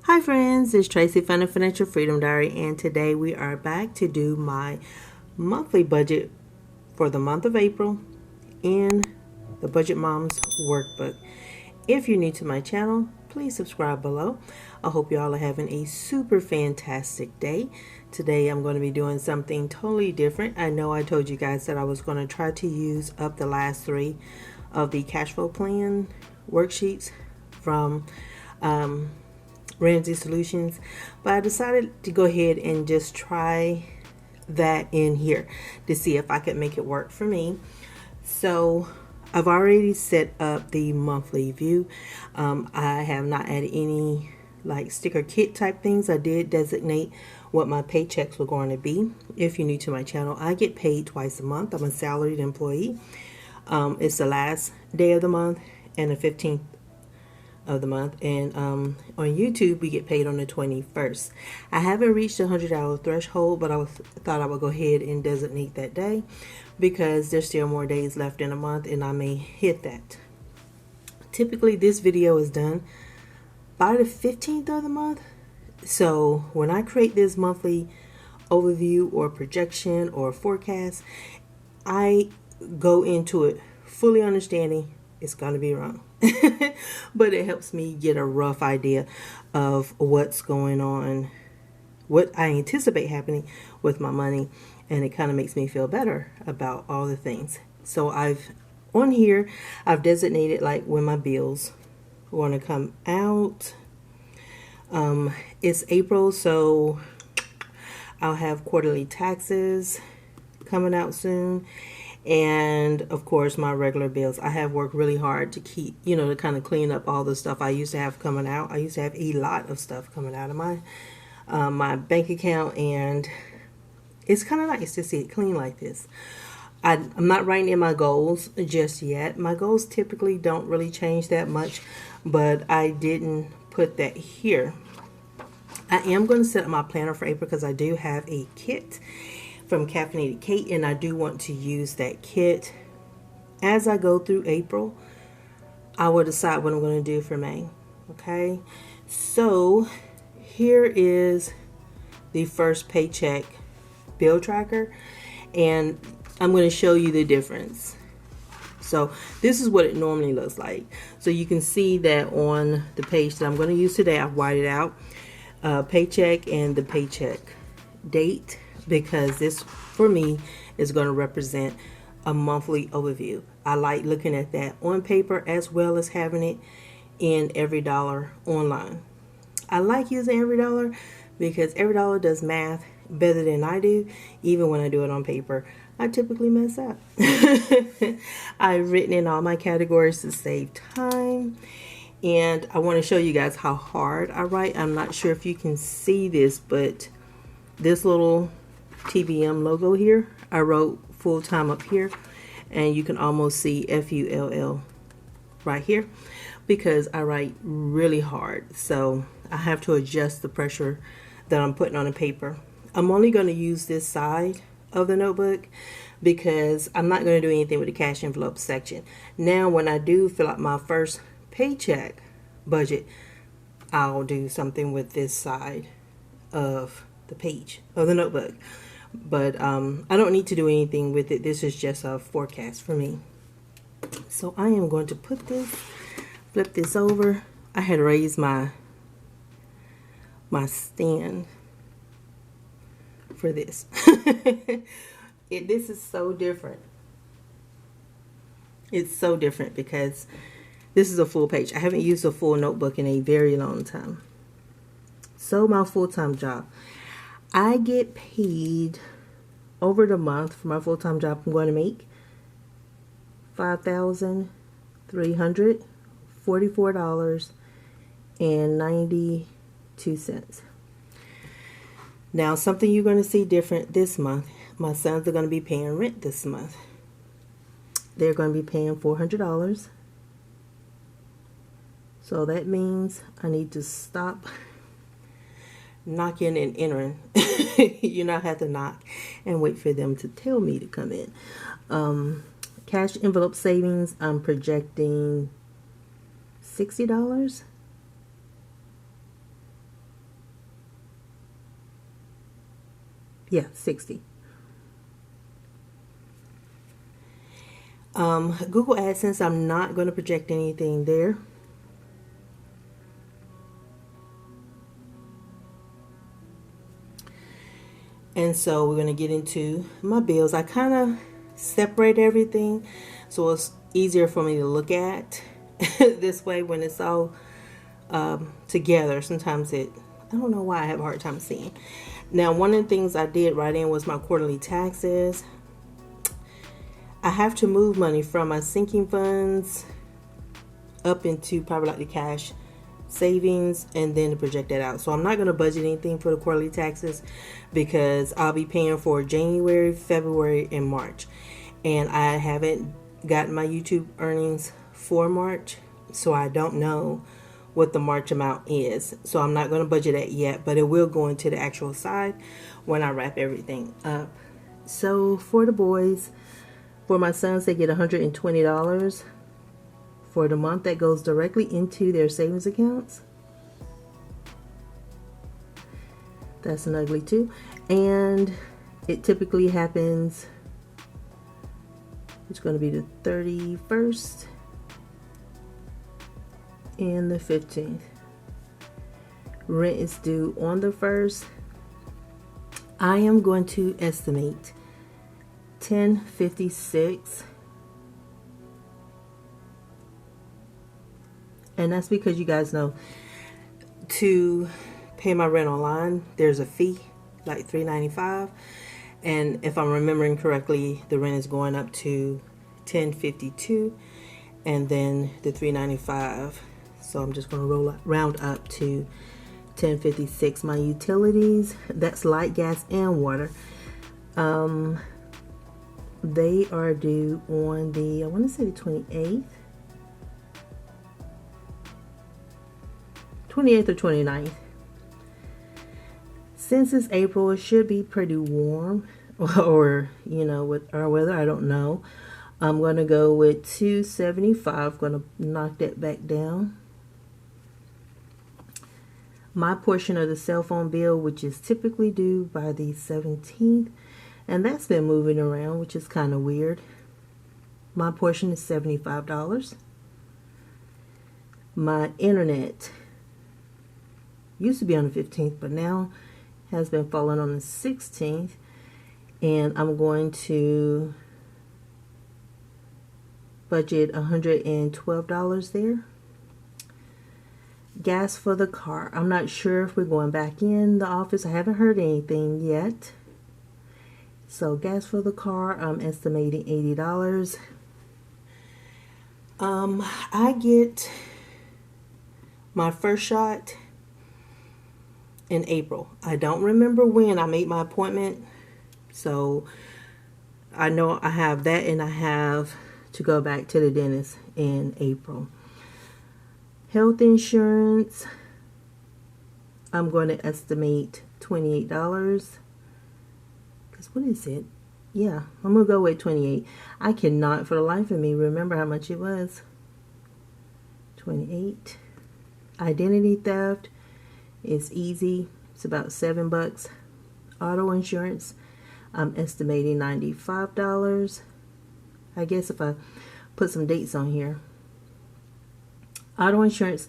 Hi friends, it's Tracy from the Financial Freedom Diary, and today we are back to do my monthly budget for the month of April in the Budget Moms workbook. If you're new to my channel, please subscribe below. I hope you all are having a super fantastic day. Today I'm going to be doing something totally different. I know I told you guys that I was going to try to use up the last 3 of the cash flow plan worksheets from Ramsey Solutions, but I decided to go ahead and just try that in here to see if I could make it work for me. So I've already set up the monthly view. I have not added any like sticker kit type things. I did designate what my paychecks were going to be. If you're new to my channel, I get paid twice a month. I'm a salaried employee. It's the last day of the month and the 15th of the month, and on YouTube we get paid on the 21st. I haven't reached the $100 threshold, but I thought I would go ahead and designate that day because there's still more days left in a month and I may hit that. Typically this video is done by the 15th of the month, so when I create this monthly overview or projection or forecast, I go into it fully understanding it's going to be wrong. But it helps me get a rough idea of what's going on, what I anticipate happening with my money, and it kind of makes me feel better about all the things. So on here I've designated like when my bills want to come out. It's April, so I'll have quarterly taxes coming out soon. And of course my regular bills. I have worked really hard to keep, to kind of clean up all the stuff I used to have coming out. I used to have a lot of stuff coming out of my bank account, and it's kind of nice to see it clean like this. I'm not writing in my goals just yet. My goals typically don't really change that much, but I didn't put that here. I am going to set up my planner for April because I do have a kit from Caffeinated Kate, and I do want to use that kit. As I go through April, I will decide what I'm going to do for May. Okay, so here is the first paycheck bill tracker, and I'm going to show you the difference. So this is what it normally looks like. So you can see that on the page that I'm going to use today, I've whited out paycheck and the paycheck date, because this for me is going to represent a monthly overview. I like looking at that on paper as well as having it in EveryDollar online. I like using EveryDollar because EveryDollar does math better than I do. Even when I do it on paper, I typically mess up. I've written in all my categories to save time, and I want to show you guys how hard I write. I'm not sure if you can see this, but this little TBM logo here, I wrote full-time up here, and you can almost see FULL right here because I write really hard. So I have to adjust the pressure that I'm putting on the paper. I'm only going to use this side of the notebook because I'm not going to do anything with the cash envelope section. Now when I do fill out my first paycheck budget, I'll do something with this side of the page of the notebook. But I don't need to do anything with it. This is just a forecast for me. So I am going to put this, flip this over. I had raised my stand for this. This is so different. It's so different because this is a full page. I haven't used a full notebook in a very long time. So my full-time job, I get paid over the month for my full-time job. I'm going to make $5,344.92. Now, something you're going to see different this month. My sons are going to be paying rent this month. They're going to be paying $400. So that means I need to stop knocking and entering. You not have to knock and wait for them to tell me to come in. Cash envelope savings, I'm projecting $60. Yeah, 60. Google AdSense, I'm not going to project anything there. And so we're going to get into my bills. I kind of separate everything so it's easier for me to look at this way when it's all together. Sometimes I don't know why I have a hard time seeing. Now, one of the things I did write in was my quarterly taxes. I have to move money from my sinking funds up into probably like the cash savings and then to project that out. So I'm not going to budget anything for the quarterly taxes because I'll be paying for January, February, and March. And I haven't gotten my YouTube earnings for March, so I don't know what the March amount is. So I'm not going to budget that yet, but it will go into the actual side when I wrap everything up. So for the boys, for my sons, they get $120 for the month. That goes directly into their savings accounts. That's an ugly too. And it typically happens, it's going to be the 31st and the 15th. Rent is due on the 1st. I am going to estimate $10.56, and that's because you guys know to pay my rent online there's a fee like $3.95, and if I'm remembering correctly the rent is going up to $10.52 and then the $3.95, so I'm just going to round up to $10.56. My utilities, that's light, gas, and water, they are due on the, I want to say the 28th or 29th. Since it's April, it should be pretty warm, or you know, with our weather, I don't know. I'm going to go with $275. Going to knock that back down. My portion of the cell phone bill, which is typically due by the 17th, and that's been moving around, which is kind of weird. My portion is $75. My internet used to be on the 15th, but now has been falling on the 16th. And I'm going to budget $112 there. Gas for the car. I'm not sure if we're going back in the office. I haven't heard anything yet. So gas for the car, I'm estimating $80. I get my first shot in April. I don't remember when I made my appointment, so I know I have that, and I have to go back to the dentist in April. Health insurance, I'm going to estimate $28. What is it? Yeah, I'm going to go with $28. I cannot for the life of me remember how much it was. $28. Identity theft is easy. It's about $7. Auto insurance, I'm estimating $95. I guess if I put some dates on here. Health insurance,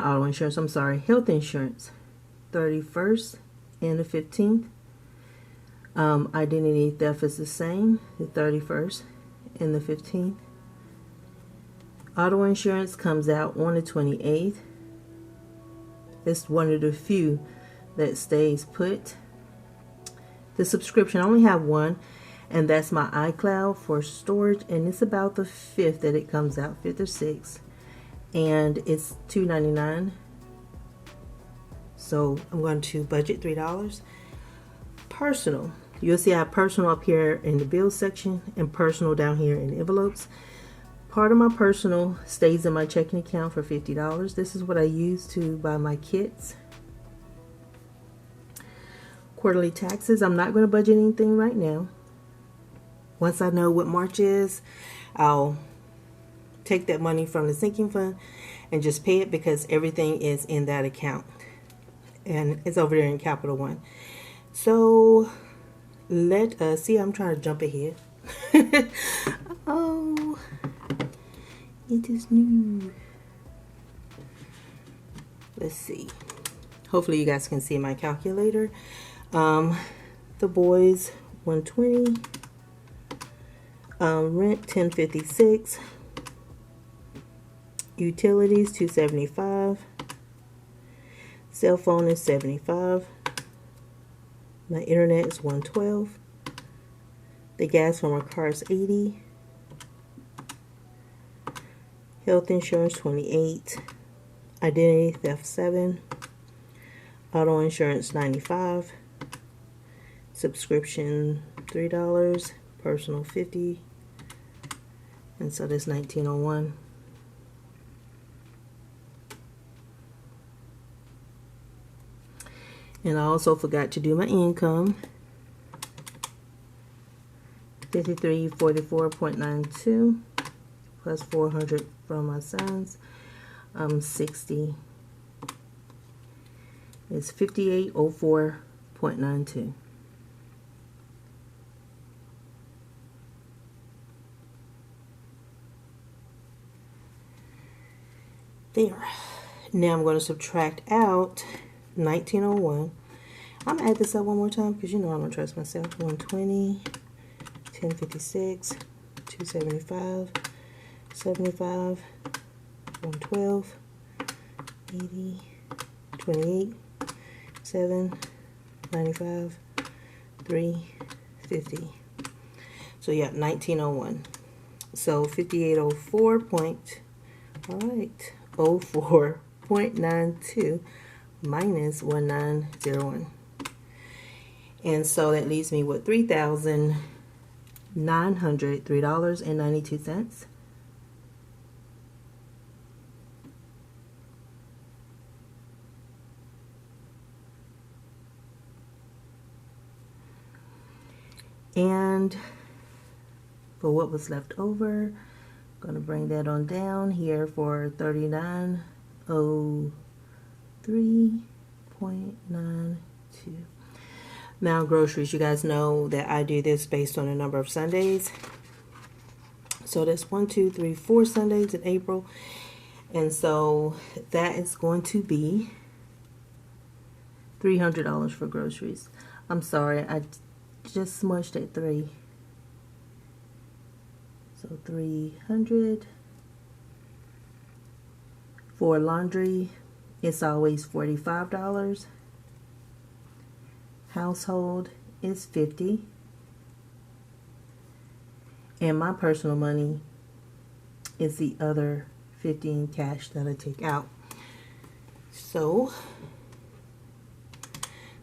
$31st and the 15th. Identity theft is the same, the 31st and the 15th. Auto insurance comes out on the 28th. It's one of the few that stays put. The subscription, I only have one, and that's my iCloud for storage, and it's about the 5th that it comes out, 5th or 6th, and it's $2.99. So I'm going to budget $3. Personal. You'll see I have personal up here in the bill section and personal down here in the envelopes. Part of my personal stays in my checking account for $50. This is what I use to buy my kits. Quarterly taxes, I'm not going to budget anything right now. Once I know what March is, I'll take that money from the sinking fund and just pay it because everything is in that account. And it's over there in Capital One. So let us see. I'm trying to jump ahead. Oh, it is new. Let's see. Hopefully you guys can see my calculator. The boys 120, rent 1056, utilities 275, cell phone is 75, my internet is 112, the gas from our car is 80, health insurance 28, identity theft 7, auto insurance 95, subscription $3, personal $50, and so that's $19.01. And I also forgot to do my income. 5344.92 plus 400 from my sons. 60 is 5804.92. There. Now I'm going to subtract out 1901. I'm going to add this up one more time because you know I don't trust myself. 120, 1056, 275, 75, 112, 80, 28, 7, 95, 3, 50. So yeah, 1901. So 5804 point, all right, 04.92 minus 1901. And so that leaves me with $3,903.92. And for what was left over, I'm going to bring that on down here for 3903.92. Now groceries, you guys know that I do this based on the number of Sundays. So that's 1, 2, 3, 4 Sundays in April. And so that is going to be $300 for groceries. I'm sorry, I just smushed at 3. So 300. For laundry, it's always $45. Household is $50. And my personal money is the other $50 in cash that I take out. So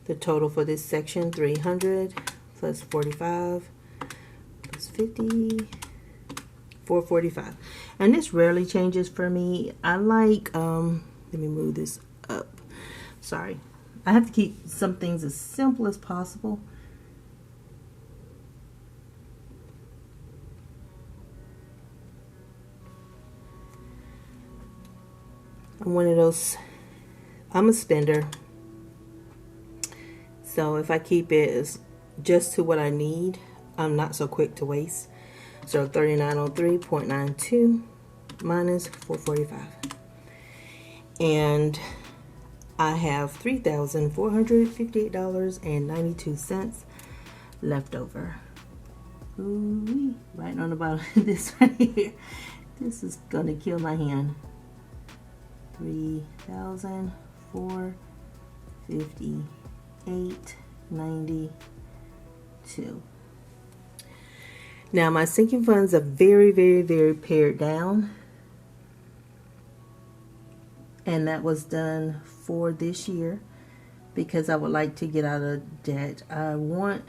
the total for this section, 300 plus 45 plus 50, 445. And this rarely changes for me. I like, let me move this up. Sorry. I have to keep some things as simple as possible. I'm one of those, I'm a spender. So if I keep it as just to what I need, I'm not so quick to waste. So 3903.92 minus 445. And I have $3,458.92 left over. Ooh, right on the bottom of this right here. This is gonna kill my hand. 3,458.92. Now my sinking funds are very, very, very pared down. And that was done for this year because I would like to get out of debt. I want,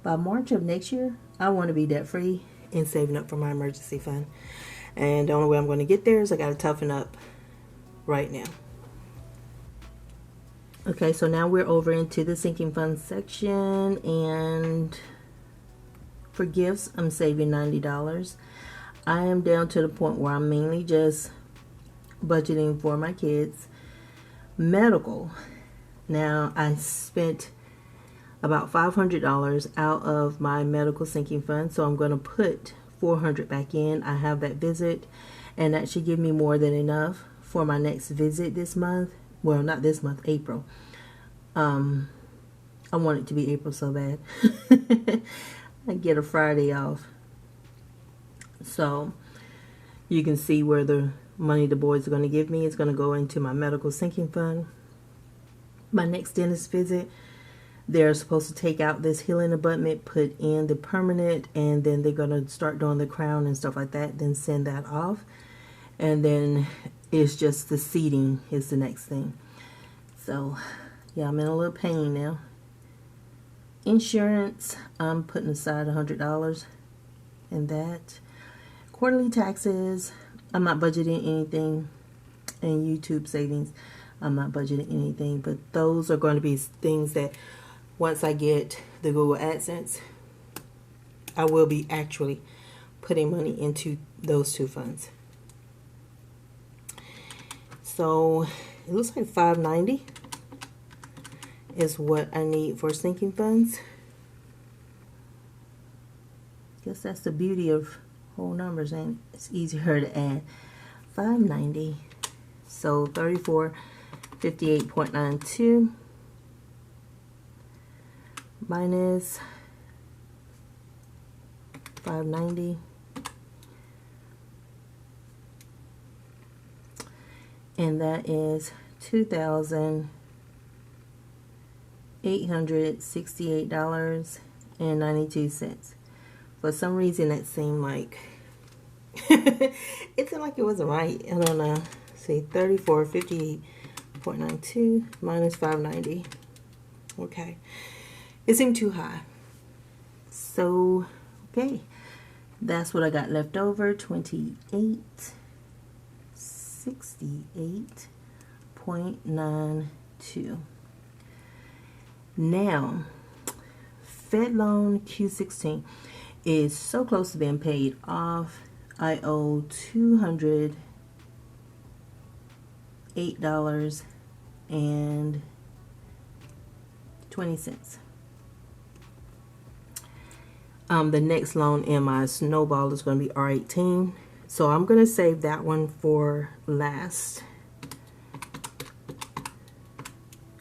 by March of next year, I want to be debt free and saving up for my emergency fund. And the only way I'm going to get there is I got to toughen up right now. Okay, so now we're over into the sinking funds section, and for gifts, I'm saving $90. I am down to the point where I'm mainly just budgeting for my kids. Medical. Now, I spent, about $500 out of my medical sinking fund. So I'm going to put $400 back in. I have that visit, and that should give me more than enough for my next visit this month. Well, not this month, April. I want it to be April so bad. I get a Friday off. So you can see where the money the boys are going to give me is going to go into my medical sinking fund. My next dentist visit, they're supposed to take out this healing abutment, put in the permanent, and then they're going to start doing the crown and stuff like that, then send that off. And then it's just the seating is the next thing. So yeah, I'm in a little pain now. Insurance, I'm putting aside $100 in that. Quarterly taxes, I'm not budgeting anything. And YouTube savings, I'm not budgeting anything. But those are going to be things that once I get the Google AdSense, I will be actually putting money into those two funds. So it looks like $590 is what I need for sinking funds. Guess that's the beauty of whole numbers, and it's easier to add. $590, so $34.58.92 minus $590, and that is $2,868.92. For some reason, that seemed like it seemed like it wasn't right. I don't know. See, $34.58.92 minus $590. Okay, it seemed too high. So, okay, that's what I got left over. $28.68.92. Now, Fed loan Q16 is so close to being paid off. I owe $208.20. The next loan in my snowball is going to be R18. So I'm going to save that one for last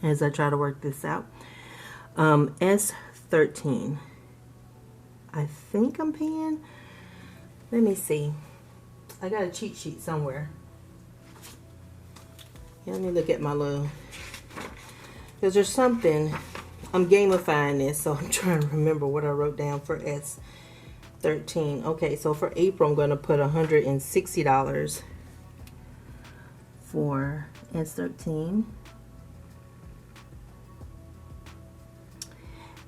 as I try to work this out. S13. I think I'm paying. Let me see. I got a cheat sheet somewhere. Yeah, let me look at my little. Because there's something. I'm gamifying this, so I'm trying to remember what I wrote down for S13. Okay, so for April, I'm going to put $160 for S13.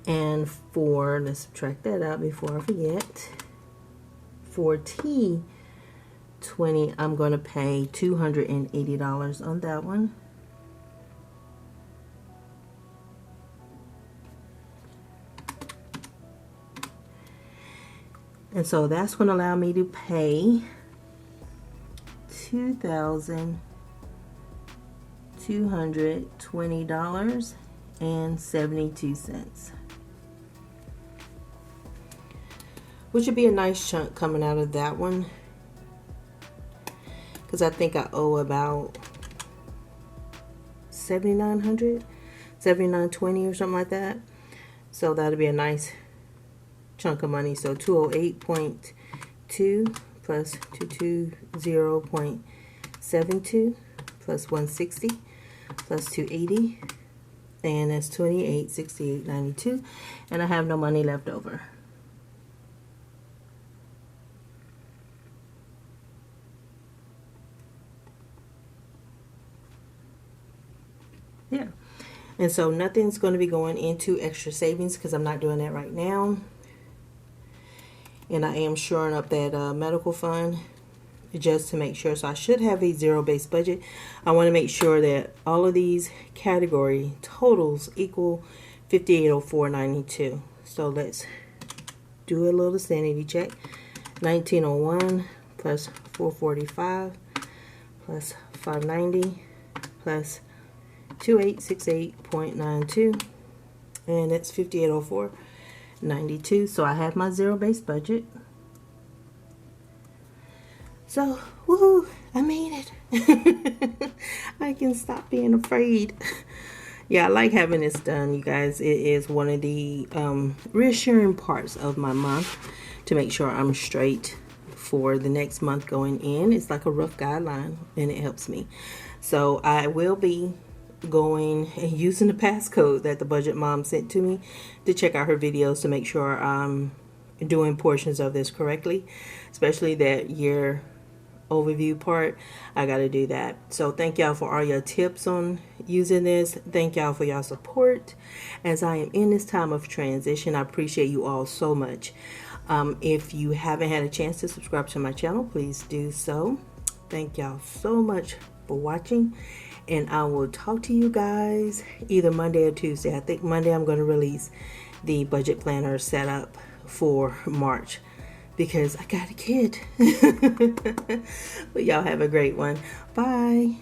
And for, let's subtract that out before I forget, for T20, I'm going to pay $280 on that one. And so that's going to allow me to pay $2,220.72. Which would be a nice chunk coming out of that one. Because I think I owe about $7,900, $7,920 or something like that. So that'll be a nice chunk of money. So 208.2 plus 220.72 plus 160 plus 280, and that's $28.68.92, and I have no money left over. Yeah, and so nothing's going to be going into extra savings because I'm not doing that right now. And I am shoring up that medical fund just to make sure. So I should have a zero-based budget. I want to make sure that all of these category totals equal $5804.92. So let's do a little sanity check. 1901 plus 445 plus 590 plus 2868.92 and it's 5804.92. So I have my zero-based budget. So, woohoo, I made it. I can stop being afraid. Yeah, I like having this done, you guys. It is one of the reassuring parts of my month to make sure I'm straight for the next month going in. It's like a rough guideline, and it helps me. So I will be going and using the passcode that the budget mom sent to me to check out her videos to make sure I'm doing portions of this correctly, especially that year overview part. I got to do that. So thank y'all for all your tips on using this. Thank y'all for your support as I am in this time of transition. I appreciate you all so much. If you haven't had a chance to subscribe to my channel, please do so. Thank y'all so much for watching, and I will talk to you guys either Monday or Tuesday. I think Monday I'm going to release the budget planner setup for March, because I got a kid. But y'all have a great one. Bye.